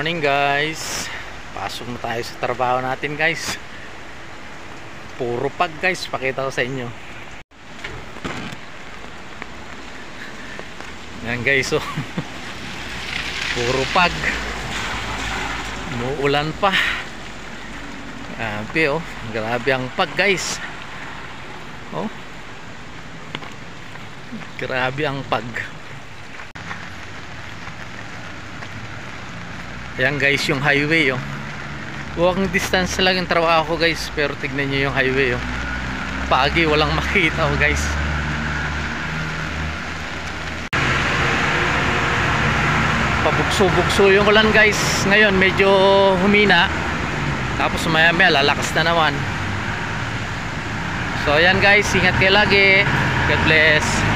morning guys. Pasok na tayo sa trabaho natin guys. Puro pag guys, pakita ko sa inyo. Yan guys, oh. Puro pag. Umuulan pa. Grabe oh. Grabe ang pag guys. Oh. Grabe ang pag. Ayan guys, yung highway oh. Walking distance lang yung trabaho ko guys, pero tignan nyo yung highway oh. Pagi, walang makita oh guys. Pabugso-bugso yung ulan guys. Ngayon medyo humina, tapos maya maya lalakas na naman. So ayan guys, ingat kayo lagi. God bless.